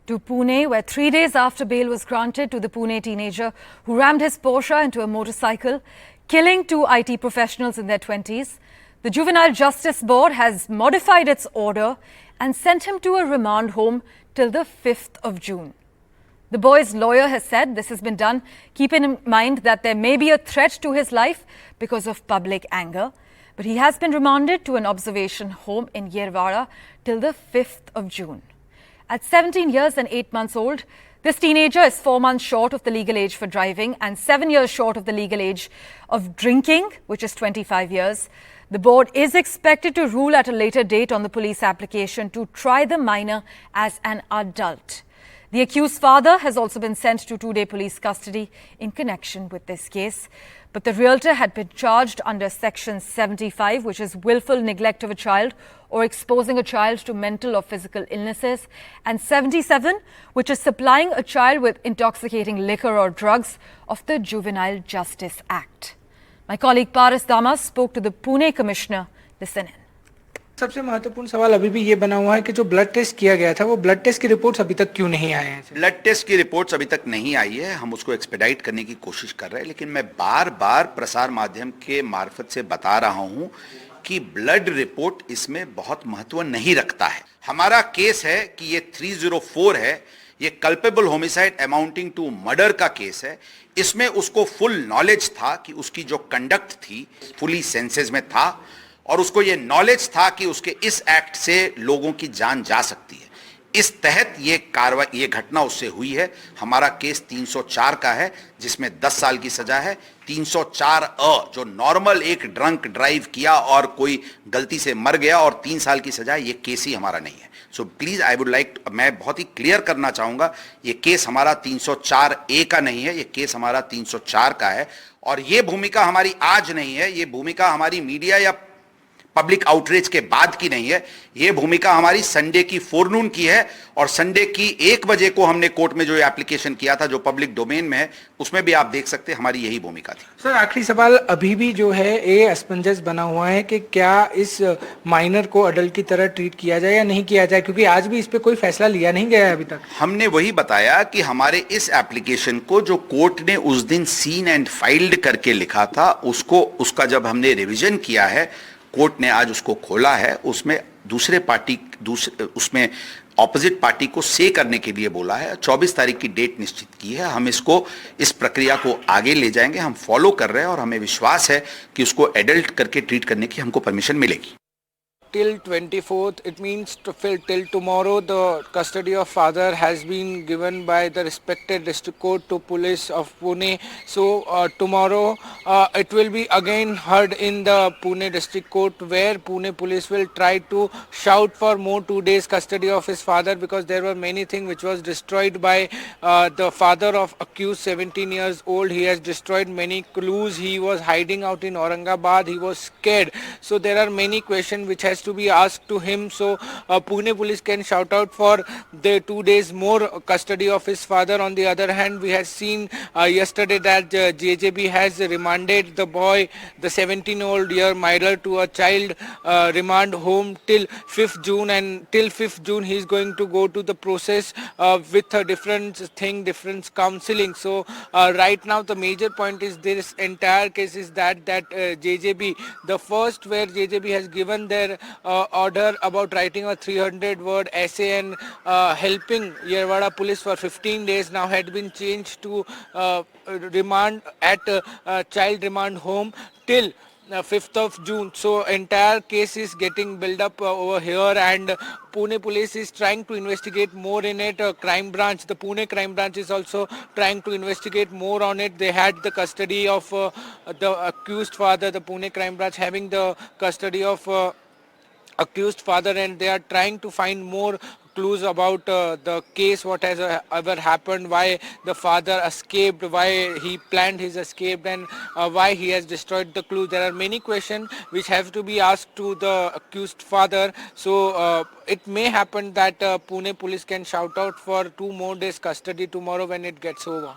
To Pune, where 3 days after bail was granted to the Pune teenager who rammed his Porsche into a motorcycle, killing two IT professionals in their 20s, the Juvenile Justice Board has modified its order and sent him to a remand home till the 5th of June. The boy's lawyer has said this has been done keeping in mind that there may be a threat to his life because of public anger. But he has been remanded to an observation home in Yerwada till the 5th of June. At 17 years and 8 months old, this teenager is 4 months short of the legal age for driving and 7 years short of the legal age of drinking, which is 25 years. The board is expected to rule at a later date on the police application to try the minor as an adult. The accused father has also been sent to 2-day police custody in connection with this case. But the realtor had been charged under Section 75, which is willful neglect of a child or exposing a child to mental or physical illnesses, and 77, which is supplying a child with intoxicating liquor or drugs of the Juvenile Justice Act. My colleague Paris Damas spoke to the Pune Commissioner. Listen in. सबसे महत्वपूर्ण सवाल अभी भी ये बना हुआ है कि जो ब्लड टेस्ट किया गया था वो ब्लड टेस्ट की रिपोर्ट्स अभी तक क्यों नहीं आए हैं? ब्लड टेस्ट की रिपोर्ट्स अभी तक नहीं आई है, हम उसको एक्सपेडाइट करने की कोशिश कर रहे हैं, लेकिन मैं बार बार प्रसार माध्यम के मार्फत से बता रहा हूं कि ब्लड रिपोर्ट इसमें बहुत महत्व नहीं रखता है। हमारा केस है कि ये 304 है, ये culpable homicide amounting to murder का केस है। इसमें उसको फुल नॉलेज था कि उसकी जो कंडक्ट थी फुली सेंसेस में था और उसको ये नॉलेज था कि उसके इस एक्ट से लोगों की जान जा सकती है। इस तहत ये कार्रवाई, ये घटना उससे हुई है। हमारा केस 304 का है जिसमें 10 साल की सजा है। 304 जो नॉर्मल एक ड्रंक ड्राइव किया और कोई गलती से मर गया और 3 साल की सजा, ये केस ही हमारा नहीं है। So please I would like, मैं बहुत ही क्लियर करना चाहूंगा, ये केस हमारा 304A का नहीं है, ये केस हमारा 304 का है। और ये भूमिका हमारी आज नहीं है, ये भूमिका हमारी मीडिया या पब्लिक आउटरीच के बाद की नहीं है, ये भूमिका हमारी संडे की फोरनून की है। और संडे की 1 बजे को हमने कोर्ट में जो एप्लीकेशन किया था, जो पब्लिक डोमेन में है, उसमें भी आप देख सकते हैं हमारी यही भूमिका थी। सर, आखिरी सवाल अभी भी जो है ये असमंजस बना हुआ है कि क्या इस माइनर को अडल्ट की तरह ट्रीट किया जाए या नहीं किया जाए, क्योंकि आज भी इस पे कोई फैसला लिया नहीं गया है अभी तक। हमने वही बताया कि हमारे इस एप्लीकेशन को जो कोर्ट ने उस दिन सीन एंड फाइल्ड करके लिखा था, उसका जब हमने रिविजन किया है, कोर्ट ने आज उसको खोला है, उसमें उसमें ऑपोजिट पार्टी को से करने के लिए बोला है। 24 तारीख की डेट निश्चित की है। हम इस प्रक्रिया को आगे ले जाएंगे, हम फॉलो कर रहे हैं और हमें विश्वास है कि उसको एडल्ट करके ट्रीट करने की हमको परमिशन मिलेगी। Till 24th, it means till tomorrow, the custody of father has been given by the respected district court to police of Pune. So tomorrow it will be again heard in the Pune district court, where Pune police will try to shout for more 2 days custody of his father, because there were many things which was destroyed by the father of accused, 17 years old. He has destroyed many clues. He was hiding out in Aurangabad. He was scared. So there are many questions which has to be asked to him. So Pune police can shout out for the 2 days more custody of his father. On the other hand, we had seen yesterday that JJB has remanded the boy, the 17-year-old minor, to a child remand home till 5th June, and till 5th June he is going to go to the process with a different different counseling. So right now the major point is this entire case is that JJB, the first where JJB has given their order about writing a 300-word essay and helping Yerwada police for 15 days, now had been changed to remand at child remand home till 5th of June. So entire case is getting built up over here, and Pune police is trying to investigate more in it. Crime branch, the Pune crime branch is also trying to investigate more on it. They had the custody of the accused father, the Pune crime branch having the custody of accused father, and they are trying to find more clues about the case, what has ever happened, why the father escaped, why he planned his escape, and why he has destroyed the clues. There are many questions which have to be asked to the accused father. So it may happen that Pune police can shout out for 2 more days custody tomorrow when it gets over.